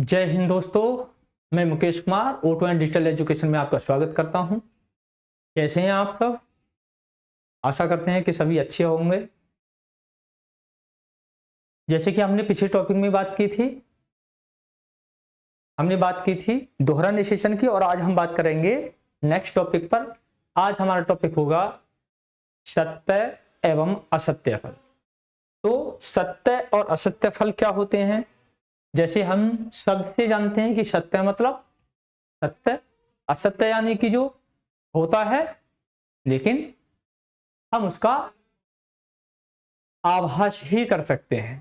जय हिंद दोस्तों। मैं Mukesh Kumar auto and digital education में आपका स्वागत करता हूं। कैसे हैं आप सब? आशा करते हैं कि सभी अच्छे होंगे। जैसे कि हमने पिछले टॉपिक में बात की थी, दोहरा निषेचन की, और आज हम बात करेंगे नेक्स्ट टॉपिक पर। आज हमारा टॉपिक होगा सत्य एवं असत्य फल। तो सत्य और असत्य फल क्या होते हैं? जैसे हम शब्द से जानते हैं कि सत्य मतलब सत्य, असत्य यानी कि जो होता है लेकिन हम उसका आभास ही कर सकते हैं।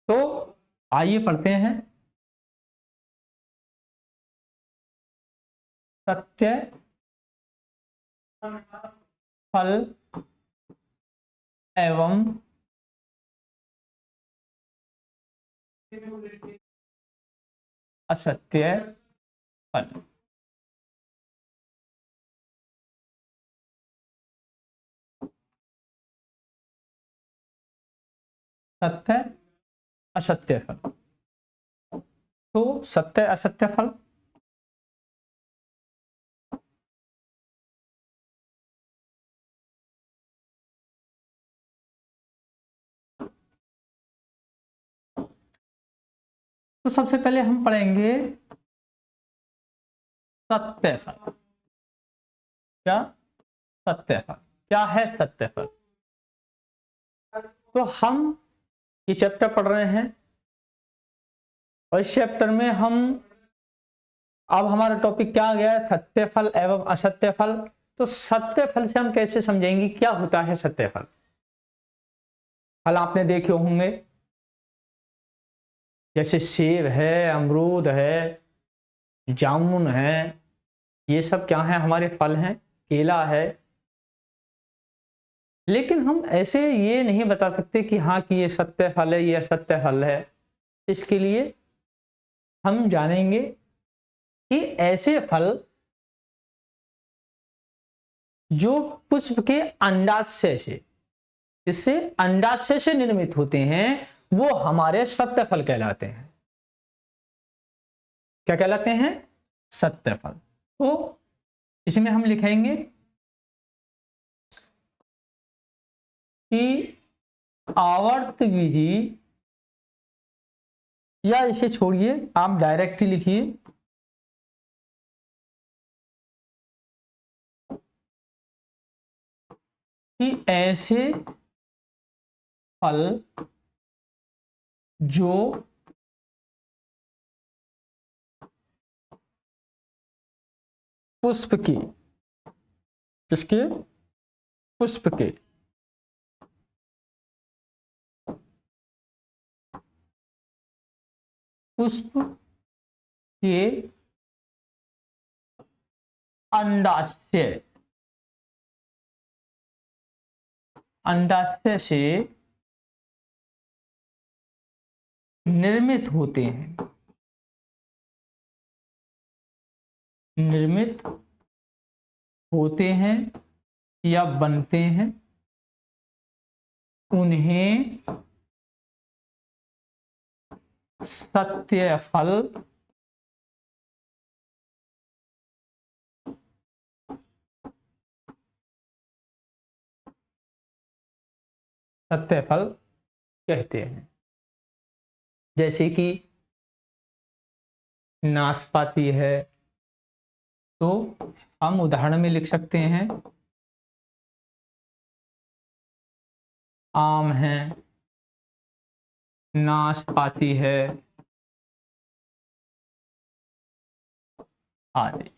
तो आइए पढ़ते हैं। सत्य फल एवं असत्य फल। सत्य असत्य फल। तो सत्य असत्य फल तो सबसे पहले हम पढ़ेंगे सत्य फल। क्या सत्य फल क्या है? सत्य फल। तो हम ये चैप्टर पढ़ रहे हैं और इस चैप्टर में हम अब हमारा टॉपिक क्या आ गया है? सत्य फल एवं असत्य फल। तो सत्य फल से हम कैसे समझेंगे क्या होता है सत्य फल? फल आपने देखे होंगे, जैसे सेब है, अमरूद है, जामुन है, ये सब क्या है? हमारे फल हैं। केला है। लेकिन हम ऐसे ये नहीं बता सकते कि हाँ कि ये सत्य फल है, ये असत्य फल है। इसके लिए हम जानेंगे कि ऐसे फल जो पुष्प के अंडाशय से, इससे अंडाशय से निर्मित होते हैं, वो हमारे सत्य फल कहलाते हैं। क्या कहलाते हैं? सत्य फल। तो इसमें हम लिखेंगे कि आवर्त विधि, या इसे छोड़िए, आप डायरेक्ट ही लिखिए कि ऐसे फल जो पुष्प की, जिसके पुष्प के पुष्प के अंडाशय अंडाशय से निर्मित होते हैं, निर्मित होते हैं या बनते हैं, उन्हें सत्य फल सत्य फल कहते हैं। जैसे कि नाशपाती है, तो हम उदाहरण में लिख सकते हैं आम है, नाशपाती है आदि।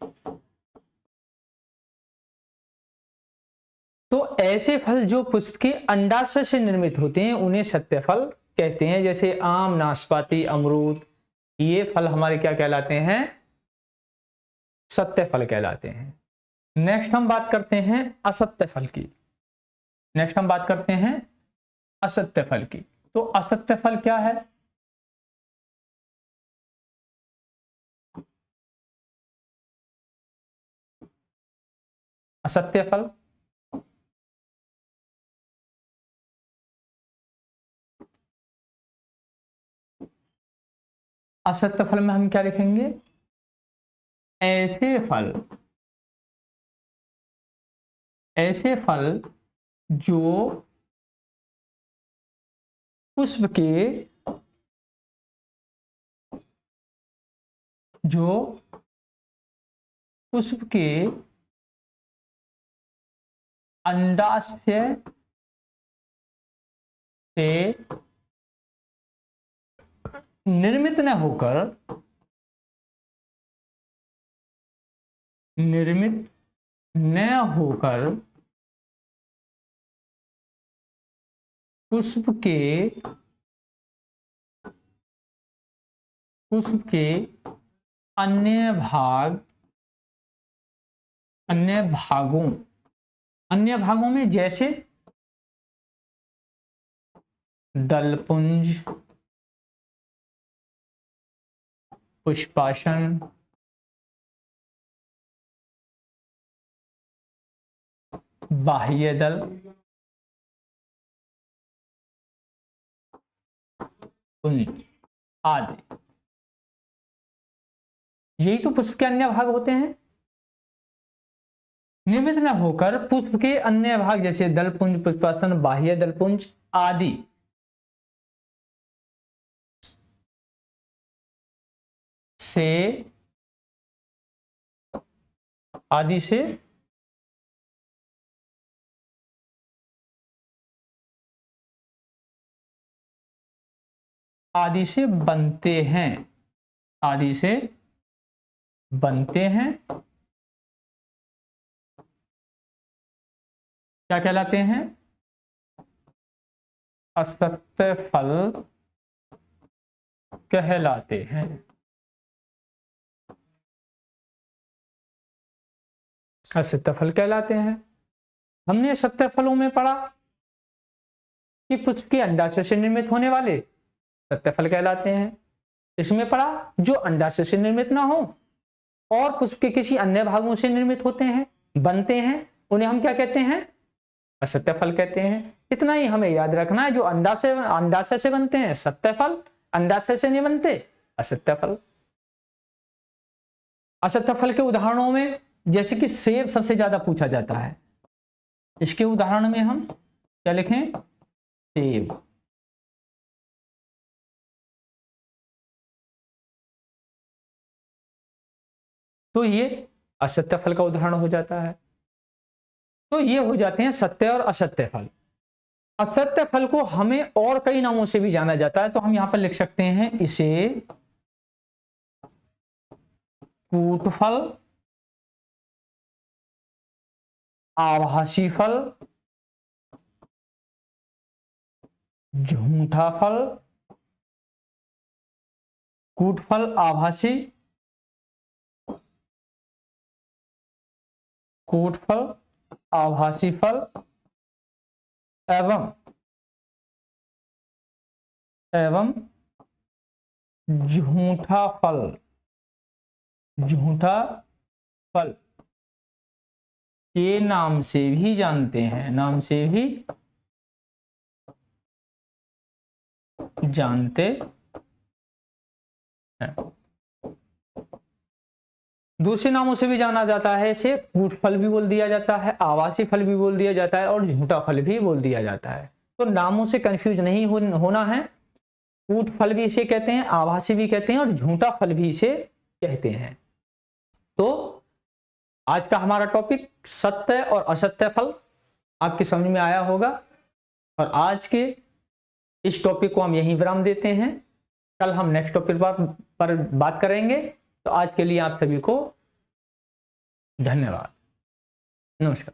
तो ऐसे फल जो पुष्प के अंडाशय से निर्मित होते हैं उन्हें सत्य फल कहते हैं। जैसे आम, नाशपाती, अमरूद, ये फल हमारे क्या कहलाते हैं? सत्य फल कहलाते हैं। नेक्स्ट हम बात करते हैं असत्य फल की। असत्य फल की। तो असत्य फल क्या है? असत्य फल असत्य फल में हम क्या लिखेंगे, ऐसे फल जो पुष्प के अंडाशय से निर्मित न होकर पुष्प के अन्य भागों में जैसे दलपुंज, पुष्पासन, बाह्य दल, पुंज आदि, यही तो पुष्प के अन्य भाग होते हैं। निर्मित न होकर पुष्प के अन्य भाग जैसे दलपुंज, पुष्पासन, बाह्य दलपुंज आदि से बनते हैं क्या कहलाते हैं, असत्य फल कहलाते हैं। असत्य फल कहलाते हैं। हमने सत्य फलों में पढ़ा कि पुष्प के अंडाशय से निर्मित होने वाले सत्य फल कहलाते हैं। इसमें पढ़ा जो अंडाशय से निर्मित ना हो और पुष्प के किसी अन्य भागों से निर्मित होते हैं, बनते हैं, उन्हें हम क्या कहते हैं, असत्य फल कहते हैं। इतना ही हमें याद रखना है, जो अंडाशय से बनते हैं सत्य फल, अंडाशय से नहीं बनते असत्य फल। असत्य फल के उदाहरणों में जैसे कि सेब सबसे ज्यादा पूछा जाता है, इसके उदाहरण में हम क्या लिखें, सेब। तो ये असत्य फल का उदाहरण हो जाता है। तो ये हो जाते हैं सत्य और असत्य फल। असत्य फल को हमें और कई नामों से भी जाना जाता है, तो हम यहां पर लिख सकते हैं इसे कूट फल, आभासी फल, झूठा फल, कूट फल, आभासी, कूट फल, आभासी फल एवं झूठा फल के नाम से भी जानते हैं, जानते हैं। दूसरे नामों से भी जाना जाता है, इसे कूट फल भी बोल दिया जाता है, आवासी फल भी बोल दिया जाता है और झूठा फल भी बोल दिया जाता है। तो नामों से कंफ्यूज नहीं होना है। कूट फल भी इसे कहते हैं, आभासी भी कहते हैं और झूठा फल भी इसे कहते हैं। तो आज का हमारा टॉपिक सत्य और असत्य फल आपके समझ में आया होगा और आज के इस टॉपिक को हम यहीं विराम देते हैं। कल हम नेक्स्ट टॉपिक पर बात करेंगे। तो आज के लिए आप सभी को धन्यवाद, नमस्कार।